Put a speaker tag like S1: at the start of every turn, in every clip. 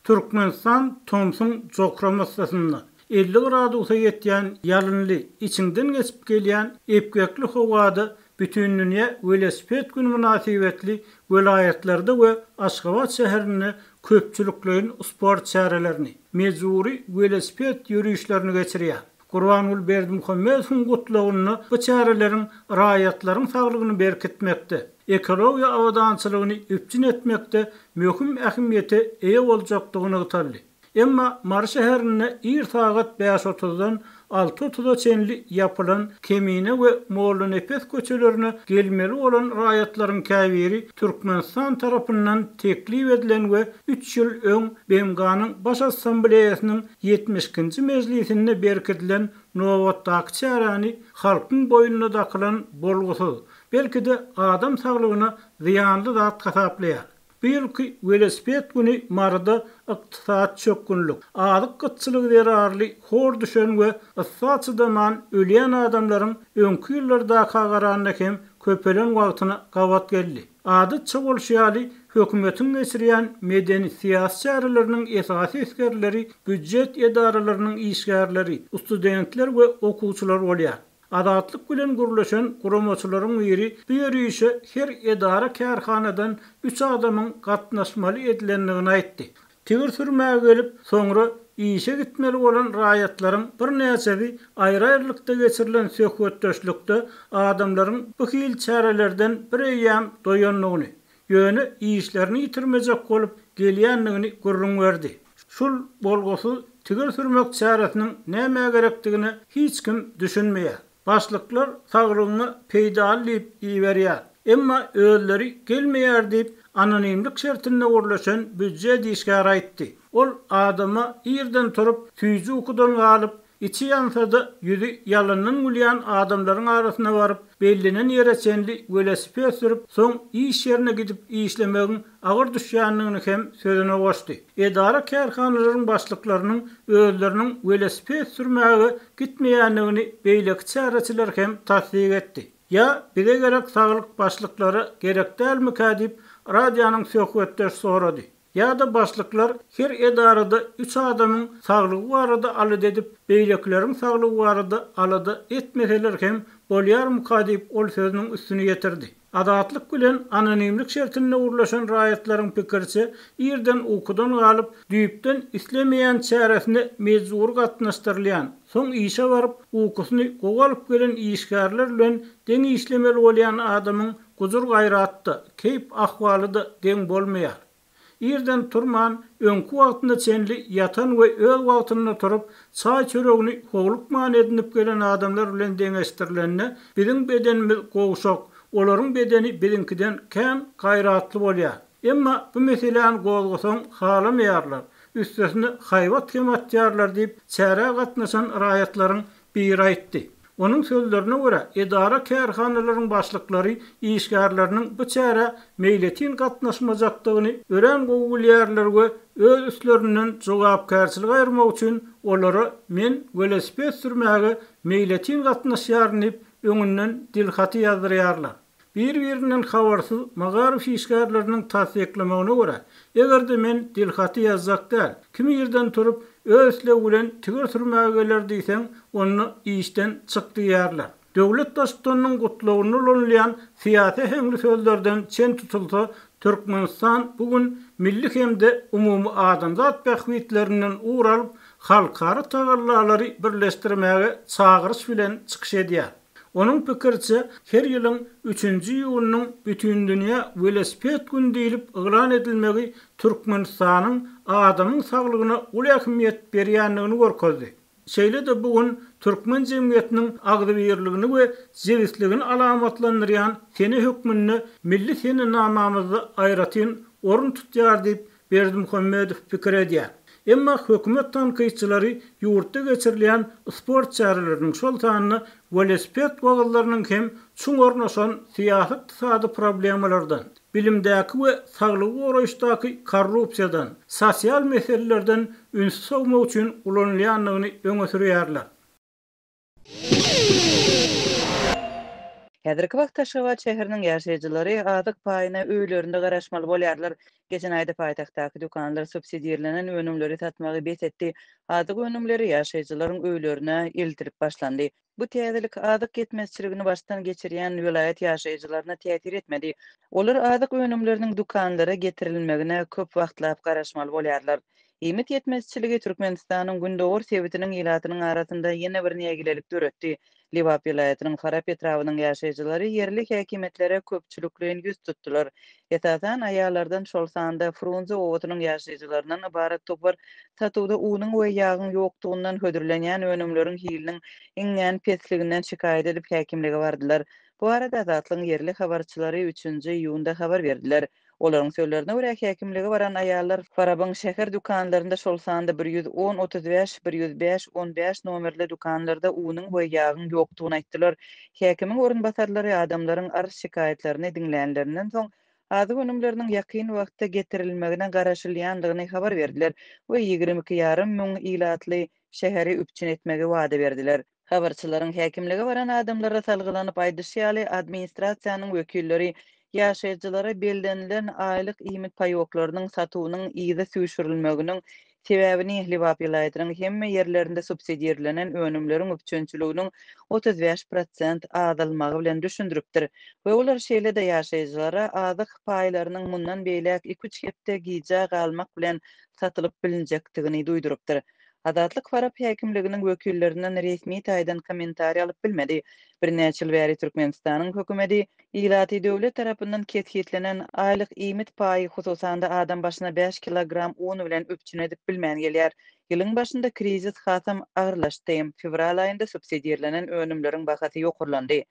S1: Türkmenistan Thompson jokramasasynda 50 gradusa ýetýän ýalynly içinden geçip gelýän epkekli howada bütün dünýä velosiped günü münasibetli welaýatlerde we Aşgabat şäherinde köpçüliklerin sport çärelerini, mezuri velosiped ýürüýüşlerini geçirýär. Gurbanuly Berdimuhammedowyň gutlagyny bu çärelerin raýatlaryň saglygyny berkitmekde, ekologiýa awadançylygyny üpçün etmekde möhüm ähmiýete eýe boljakdygyny ýytarly. Emma Mary şäherinde ir sagat 5:30-dan 6:30-a çenli yapılan Kemine we Molla Nepes köçelerini gelmeli olan raýatlaryň käbiri Türkmenistan tarapyndan teklip edilen we 3 ýyl öň BMG-nyň baş assambleýasynyň 70-nji mejlisinde berkitilen nowatdaky çäreni halkyň boýununa dakylan bolgusyz, belki de adam saglygyna ziýanly zat hasaplaýar. Bu ýylky velosiped güni Maryda ykdysat çökünlük, azyk kıtçylyk zerarly hor düşen we yssaçydaman ölýän adamlaryň öňkü ýyllarda kagaranynda hem köpelen wagtyna gawat geldi. Adytça bolşýaly hökümetiň geçirýän medeni siýasat çäreleriniň esasy isgerleri büdjet edaralarynyň işgärleri, studentler we okuwçylar bolýar. Adatlyk bilen gurulşan guramaçylaryň biri bu ýürüýüşe her edara kärhanadan 3 adamyň gatnaşmaly edilendigini aýtdy. Tigir sürmäge gelip soňra işe gitmeli bolan raýatlaryň bir näçebi aýry-aýrylykda geçirilen söhbetdeşlikde adamlaryň bu hil çärelerden birýäm doýanlygyny, ýöne işlerini ýitirmejek bolup gelýändigini görüň berdi. Şol bolgusy tigir sürmek çäresiniň näme gerekdigini hiç kim düşünmeýär. Başlyklar saglygyny peýdalyp iýerýär. Emma öýleri gelmeýär diýip anonimlik şertinde gurulşan büdjet işgär aýtdy. Ol adama ýerden turup tüýji ukudan galyp içi ýansada ýüzi ýalanyň gülýän adamlaryň arasyna baryp bellinen ýere çenli velosiped sürüp soň iş ýerine gidip işlemegiň agyr düşýändigini hem sözüne goşdy. Edara kärhanalaryň başlyklarynyň özleriniň velosiped sürmäge gitmeýändigini beýleki çäreçiler hem tasdik etdi. Ya bize gerek saglyk başlyklary gerek dälmi diýip radionyň söhbetde sorady. Ya da başlyklar her edarada 3 adamyň saglygy barada alyp edip beýlekleriň saglygy barada alyda etmeseler hem bolýarmy diýip ol sözüniň üstüne getirdi. Adatlyk bilen anonimlik şertinde gurulşan raýatlaryň pikirçe ýerden ukudan galyp düýüpden islemeýän çäresine mejbur gatnaşdyrylýan, soň işe baryp ukusyny gogalyp gelen işgärler bilen deň işlemeli bolýan adamyň guzur gaýratdy, keýp ahwaly da deň bolmaýar. Ýerden turman, öňkü wagtynda çenli ýatan we öz wagtynda turup çaý çöregini howluk many edinip gelen adamlar bilen deňeşdirilenine biziň bedenimiz gowşak, olaryň bedeni biziňkiden kän gaýratly bolýar. Emma bu meseleni gowgasaň halamaýarlar. Üstesine haýwat kematýarlar diýip çäre gatnaşan raýatlaryň biri aýtdy. Onun sözlerine göre edara kärhanalaryň başlyklary işgärleriniň bu çäre meýletin gatnaşmajakdygyny ören gowulýarlar we öz üstlerinden jogapkärçilik aýyrmak üçin olara men velosiped sürmäge meýletin gatnaşýaryn diýip öňünden dilhaty ýazdyrýarlar. Bir-birinden habarsyz magarif işgärleriniň tasdiklemegine göre egerde men dilhaty ýazjak däl, kim ýerden turup ösle bilen tigir sürmäge geler diýseň onu işden çykdy ýarlar. Döwlet daşdynyň gutlagyny ulanýan siýasy hemli sözlerden çen tutulsa Türkmenistan bugün milli hemde umumy adamzat bähwitlerinden uğralyp halkara tagallalary birleşdirmäge çagyryş bilen çykyş edýär. Onun pikirçe her ýylyň 3-nji ýylynyň bütün dünýä velosiped günü diýilip ýylan edilmegi Türkmenistanyň adamyň saglygyna uly ähmiýet berýändigini görkezdi. Şeýle de bugün Türkmen jemgyýetiniň agdybirligini we jewisligini alamatlandyrýan seni hökmünde milli seni namamyzda aýratyn orun tutýar diýip Berdimuhammedow pikir edýär. Emma hökümet tanqyçylary ýurtda geçirilen sport çäreleriniň şol sanyny velosiped wagalarynyň hem çuň ornaşan siýasat problemalardan, bilimdäki we saglygy goraýşdaky korrupsiýadan, sosial meselelerden ünsüz olmak üçin ulanylýanlygyny öňe sürýärler.
S2: Häzirki wagtda Aşgabat şäheriniň ýaşaýjylary azyk paýyna öýlerinde garaşmaly bolýarlar. Geçen aýda paýtagtdaky dukanlar subsidiýelenen önümleri satmagy besetdi. Azyk önümleri ýaşaýjylaryň öýlerine eltirip başlandy. Bu täzelik azyk yetmezçiligini başdan geçirýän vilayet ýaşaýjylaryna täsir etmedi. Olar azyk önümleriniň dukanlara getirilmegine köp wagtlap garaşmaly bolýarlar. Ýemit yetmezçiligi Türkmenistanyň gündogor sebitiniň ilatynyň arasynda ýene bir nägilelik döretdi. Liwap vilayatynyň Farap etrawynyň ýaşaýjylary yerli häkimetlere köpçüliklen ýüz tutdular. Etadan aýalardan şol sanda Frunze owatynyň ýaşaýjylaryndan ibaret topar satuwda unyň we ýagyň ýokdugundan hödürlenýän önümleriň hiliniň iňňän pesliginden şikaýet edip häkimlige bardylar. Bu arada azatlyň yerli habarçylary 3-nji iýunda habar berdiler. Olaryň sözlerine görä häkimlige baran aýallar Farabyň şäher dukanlarynda şol sanda 110, 35, 105, 15 nomerli dukanlarda unyň we ýagyň ýokdugyny aýtdylar. Häkimiň orunbasarlary adamlaryň arz şikaýetlerini dinlänlerinden soň azyk önümleriniň ýakyn wagtda getirilmegine garaşylýandygyny habar berdiler we 22,5 müň ilatly şäheri üpçün etmegi wada berdiler. Habarçylaryň häkimlige baran adamlara salgylanyp aýdyşýaly administrasiýanyň wekilleri ýaşaýjylara beldenilen aýlyk ýymit paýoklarynyň satuwynyň ýyda süýşürilmeginiň sebäbini Liwap vilayatynyň hemme ýerlerinde subsidiýelenen önümleriň üpçünçiliginiň 35% azalmagy bilen düşündiripdir. We olar şeýle-de ýaşaýjylara azyk paýlarynyň mundan beýlek 2-3 hepde gija galmak bilen satylyp bilinjekdigini duýdurypdyr. Adatlyk Farap häkimliginiň wekillerinden resmi taýdan kommentariýa alyp bilmedi. Bir näçe ýyl bäri Türkmenistanyň hökümeti ilaty döwlet tarapyndan kethitlenen aýlyk ýymit paýy hususanda adam başyna 5 kilogram un bilen öpçün edip bilmän gelýär. Ýylyň başynda krizis hasam agyrlaşdy. Fevral aýynda subsidiýelenen önümleriň bahasy ýokurlandy.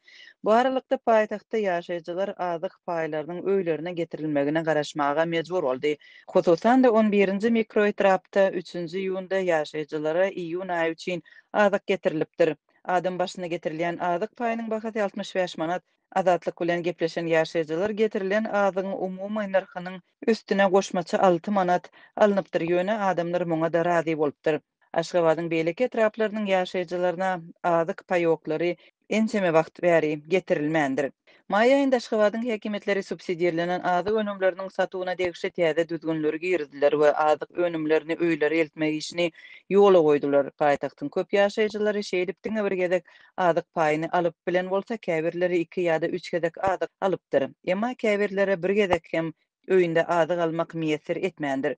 S2: Bu aralykda paýtagtda ýaşaýjylar azyk paýlarynyň öýlerine getirilmegine garaşmaga mejbur boldy. Hususan da 11-nji mikroetrapda 3-nji iýunda ýaşaýjylara iýun aýy üçin azyk getirilipdir. Adam başyna getirilýän azyk paýynyň bahasy 65 manat. Azatlyk bilen gepleşen ýaşaýjylar getirilen azygyň umumy narhynyň üstüne goşmaça 6 manat alınıpdyr ýöne adamlar muňa da razy bolupdyr. Aşgabatyň beýleki etraplarynyň ýaşaýjylaryna azyk paýoklary ençeme wagt bäri getirilmändir. May aýynda Aşgabatyň häkimetleri subsidiýelenen azyk önümleriniň satuwyna degişli täze düzgünleri girdiler we azyk önümlerini öýlere eltmek işini ýola goýdular. Paýtagtyň köp ýaşaýjylary şeýdipdiň bir gezek azyk paýyny alyp bilen bolsa käbirleri 2 ýa-da 3 gezek azyk alypdyr. Emma käbirlere bir gezek hem öýünde azyk almak miýesir etmändir.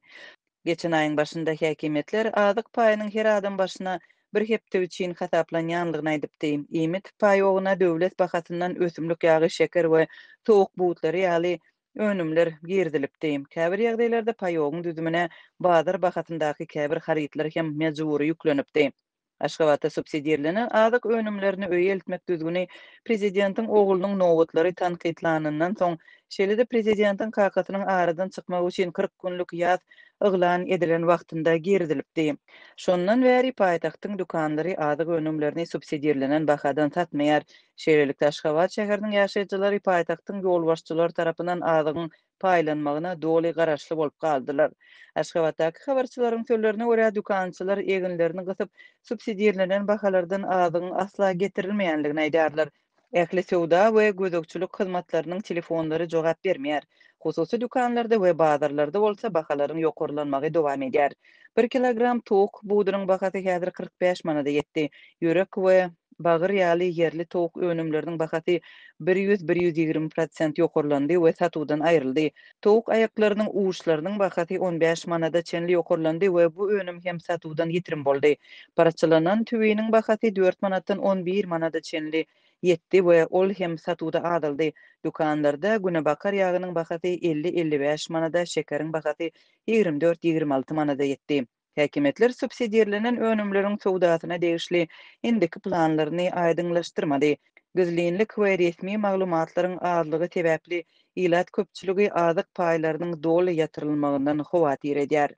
S2: Geçen aýyň başynda häkimetler azyk paýynyň her adam başyna bir hepde üçin hasaplanýanlygyny aýdypdy. Ýymit paýogyna döwlet bahasyndan ösümlik ýagy, şeker we sowuk buğtlary ýaly önümler girdilipdi. Käbir ýagdaýlarda paýogyň düzümine bazar bahasyndaky käbir harytlar hem mejbury ýüklenipdi. Aşgabatda subsidiýelenen azyk önümlerini öýe eltmek düzgüni prezidentiň oglunyň nowatlary tanqidlanandan soň şeýle-de prezidentiň kakatynyň aradan çykmagy üçin 40 günlük ýaz yglan edilen wagtynda girdilipdi. Şondan bäri paýtagtyň dukanlary azyk önümlerini subsidiýelenen bahadan satmaýar. Şeýlelikde Aşgabat şäheriniň ýaşaýjylary paýtagtyň ýolbaşçylary tarapyndan azygyň paýlanmagyna doly garaşly bolup galdylar. Aşgabatdaky habarçylaryň sözlerine görä dukançylar eginlerini gysyp subsidiýelenen bahalardan azygyň asla getirilmeýänligini aýdarlar. Ähli sowda we gözükçülük hyzmatlarynyň telefonlary jogap bermeýär. Hususy dukanlarda we bazarlarda bolsa bahalaryň ýokurlanmagy dowam edýär. 1 kilogram tok buğdyryň bahasy häzir 45 manata ýetdi. Ýörek we bagyr ýaly yerli tok önümleriniň bahasy 100-120% ýokurlandy we satuwdan aýryldy. Tok aýaklarynyň uwuşlarynyň bahasy 15 manata çenli ýokurlandy we bu önüm hem satuwdan ýitirim boldy. Parçalanan tüwiniň bahasy 4 manatdan 11 manata çenli ýetdi we ol hem satuwda azaldy. Dukanlarda günebakar ýagynyň bahasy 50-55 manata, şekeriň bahasy 24-26 manata ýetdi. Häkimetler subsidiýelenen önümleriň sowdasyna degişli indiki planlaryny aýdyňlaşdyrmady. Gözlenlik we resmi maglumatlaryň azlygy sebäpli ilat köpçüligi azyk paýlarynyň doly ýatyrylmagyndan howatyr edýär.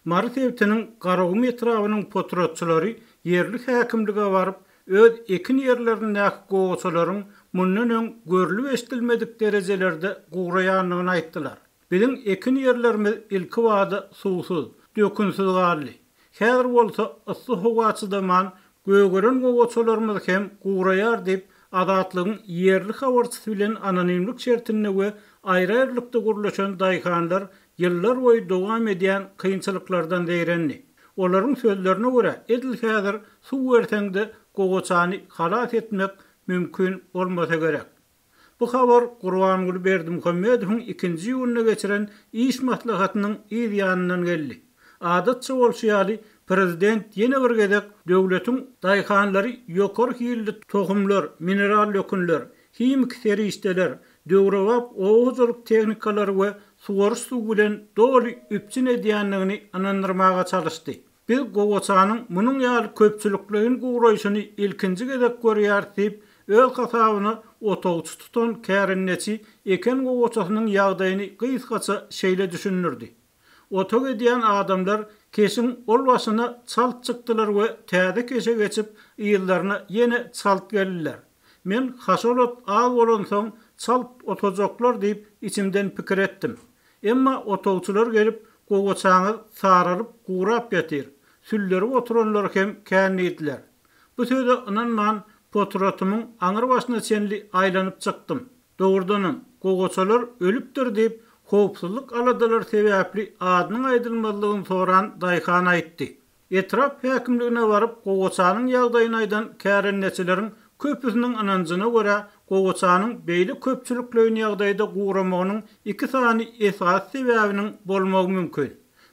S1: Mark Evtiniň Garagum etrawynyň potratçylary yerli häkimlige baryp öz ekin ýerlerindäki gowaçalaryň mundan öň görülip eşdilmedik derejelerde guraýanlygyny aýtdylar. Biziň ekin ýerlerimiz ilki wada suwsuz, dökünsiz galdy. Häzir bolsa ıssy howa çydaman Gögören gogoçalarymyz hem guraýar diýip adatlygyň ýerli habarçysy bilen anonimlik şertine we aýry-aýrylykda gurulýan daýkanlar ýyllar boýy dowam edýän kynçylyklardan däýrenli. Olaryň sözlerine görä, edil häzir suw berseňde gogoçany halat etmek mümkin bolmasa gerek. Bu habar Gurbangul Berdimuhammedowyň 2-nji ýylyna geçiren iş maslahatynyň ýanyndan geldi. Adatça bolşýaly prezident ýene bir gezek döwletiň daýkanlary ýokary hilli tohumlar, mineral ýökünler, himik serişdeler, döwrewap oğuzluk teknikalary we suwaryş suw bilen doly üpçün edýänligini anandyrmaga çalışdy. Biz gogoçanyň munyň ýaly köpçülikligiň guraýşyny ilkinji gezek görýär diýip öz hasabyny otogçy tutan kärinneçi eken gogoçasynyň ýagdaýyny gysgaça şeýle düşünürdi. Otog edýän adamlar kesin ol başyna çalt çykdylar we täze keşe geçip ýyllaryna ýene çalt geldiler. Men haşolat al bolansoň çalt otojaklar diýip içimden pikir etdim. Emma otogçylar gelip gogoçaňy sararyp gurap getir. Sülleri oturanlar hem kännidiler. Bu söze inanman potratymy aňyr başyna çenli aýlanyp çykdym. Dogurdanam gogoçalar ölüpdir diýip howpsuzlyk aladylar sebäpli adynyň aýdylmalygyny soran daýkan aýtdy. Etrap häkimligine baryp gogoçanyň ýagdaýyny aýdan kärenneçileriň köpüsiniň ananjyna görä gogoçanyň beýle köpçülikleýän ýagdaýda guramagynyň iki sany esas sebäbiniň bolmagy mümkin.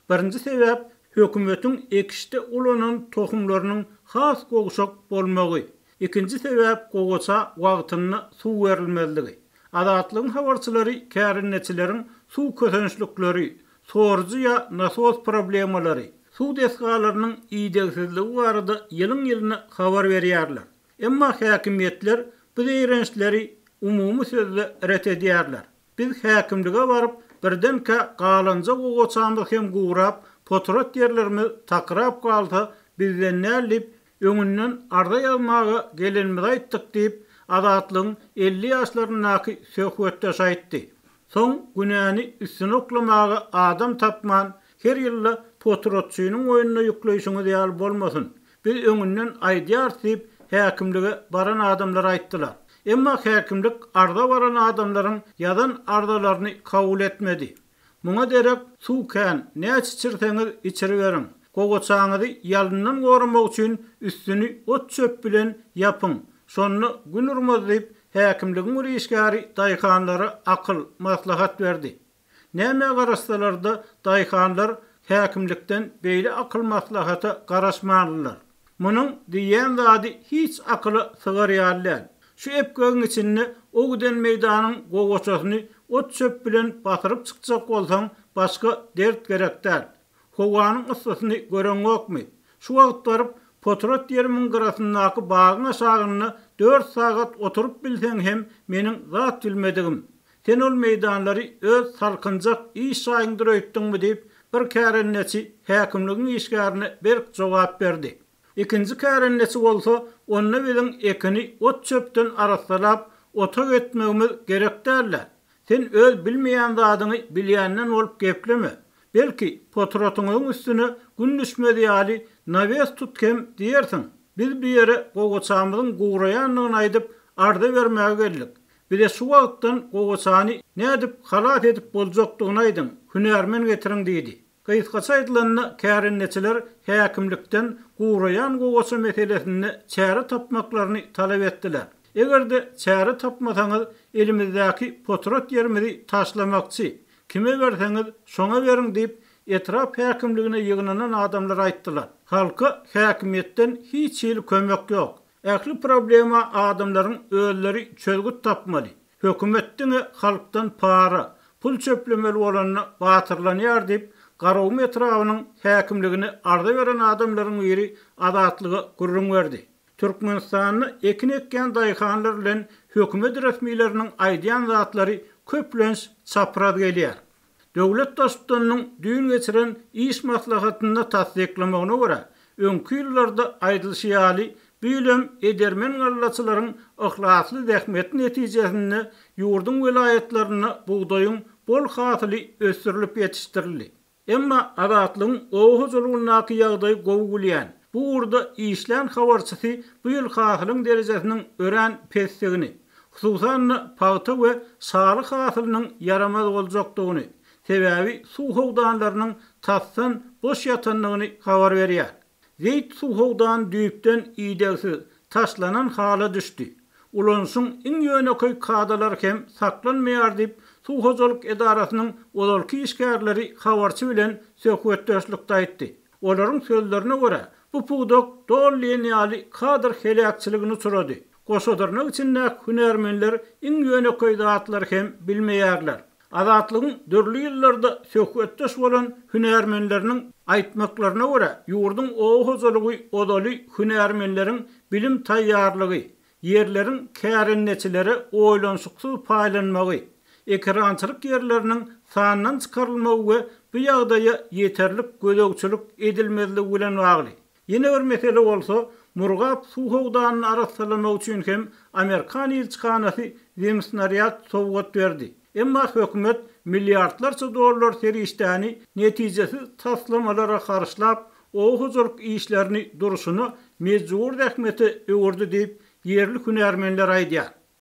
S1: Birinji sebäp hökümetiň ekişde ulanan tohumlarynyň has goguşak bolmagy. İkinci sebäp gogoça wagtyny suw berilmezligi. Adatlygyň habarçylary kärinneçileriň suw kösençlikleri, sorjy ýa nasos problemalary, suw desgalarynyň iýdegsizligi barada ýylyň-ýylyna habar berýärler. Emma häkimiýetler bu diýrençleri umumy sözle ret edýärler. Biz häkimlige baryp birdenkä galanja gogoçamyz hem gurap, potrat ýerlerimiz takrap galsa bizden nädip öňünden arda ýalmaga gelenmiz aýtdyk diýip adatlygyň 50 ýaşlaryndaky söhbetde aýtdy. Soň günäni üstüne oklamaga adam tapman her ýylla potratçynyň oýunyna ýükleýişiňiz ýaly bolmasyn. Biz öňünden aýdýar diýip häkimlige baran adamlar aýtdylar. Emma häkimlik arda baran adamlaryň ýadan ardalaryny kabul etmedi. Muňa derek suwkän näçe içirseňiz içiri beriň. Gogoçaňyzy ýalyndan goramak üçin üstüni ot çöp bilen ýapyň. Şonu gün urmaz diýip häkimligiň ýeşgäri daýkanlara akyl maslahat berdi. Näme garaşsalarda daýkanlar häkimlikden beýle akyl maslahata garaşmalylar. Munyň diýen zady hiç akyly sygarýarlar. Şu epgöň içinde o giden meýdanyň gogoçasyny ot çöp bilen batyryp çykjak bolsaň başga dert gerekdir. Howanyň yssysyny göreňokmy? Şu wagt baryp potrat ýerimiň garasyndaky bagyň aşagyny 4 sagat oturup bilseň hem meniň zat bilmedigim. Sen ol meýdanlary öz salkynjak iş saýyndyr öýtdiňmi diýip bir kärenneçi häkimligiň işgärine berk jogap berdi. İkinji kärenneçi bolsa onna bilen ekini ot çöpden arasalap otog etmegimiz gerekdirler. Sen öz bilmeýän zadyny bilýänden bolup gepleme. Belki potratyňyň üstüne gün düşmedi ýaly naves tutkem diýersiň. Biz bir ýere gogoçamyzyň guraýanlygyny aýdyp arda bermäge geldik. Bir de şu wagtdan gogoçany nädip halat edip boljakdygyny aýdym. Hünärmen getiriň diýdi. Gysgaça aýdylanyna kärenneçiler häkimlikden guraýan gogoça meselesini çäre tapmaklaryny talap etdiler. Egerde çäre tapmasaňyz elimizdäki potrat ýerimizi taşlamakçy, kime berseňiz şoňa beriň diýip etrap häkimligine ýygynanan adamlar aýtdylar. Halka häkimiýetden hiç ýyl kömek ýok. Ähli problema adamlaryň özleri çözgüt tapmaly. Hökümetdiň halkdan para, pul çöplemeli bolanyna batyrlanýar diýip garaw etrawynyň häkimligini arda beren adamlaryň biri adatlygy gurrun berdi. Türkmenistanyny ekin ekken daýkanlar bilen hökümet resmiýetleriniň aýdýan zatlary köplenç çapraz gelýär. Döwlet daşdynyň düýün geçiren iş maslahatyny tasdiklamagyna görä, öňkü ýyllarda aýdylşýaly bilim edermen gallaçylaryň ihlasly zähmet netijesinde ýurdun vilayetlerine buğdaýyň bol hasyly ösürilip ýetişdirildi. Emma adatlygyň oğuzlugynyňky ýagdaýy gowy bilýän, Bu urda işlän habarçysy bu ýyl hasylyň derejesiniň ören pesdigini, hususan paýta we sağlyk hasylynyň yaramaz boljakdygyny, sebäbi suw howdanlarynyň tassan boş ýatanlygyny habar berýär. Zeyt suw howdan düýpden iýdegsiz taşlanan hala düşdi. Ulansyň iň ýöneköy kadalar hem saklanmaýar diýip Suw Hojalyk Edarasynyň olalky işgärleri habarçy bilen söhbetdeşlikde aýtdy. Olaryň sözlerine görä, bu pugdok dollyňaly kadr helakçylygyny surady. Goşadarnyň içinde hünermenler iň ýöneköy zatlar hem bilmeýärler. Azatlygyň dörli ýyllarda söhbetdeş bolan hünermenleriň aýtmaklaryna görä, ýurdun o hojalygy odaly hünermenleriň bilim taýýarlygy, yerlerin kärinneçileri oýlanşyksyz paýlanmagy, ekrançylyk yerleriniň sanynyň çykarylmagy we bu ýagdaýa ýeterlik gözegçilik edilmezligi bilen bagly. Ýene bir mesele bolsa, Murgap suw howdanyny araşdyrmak üçin hem Amerikan elçihanasy zemsnariat sowgat berdi. Emma hökümet milliardlarça dollar serişdäni netijesi taslamalara karşylap o hojalyk işlerini duruşunu mecbur rahmeti öwürdi diýip yerli hünermenler aýdýar.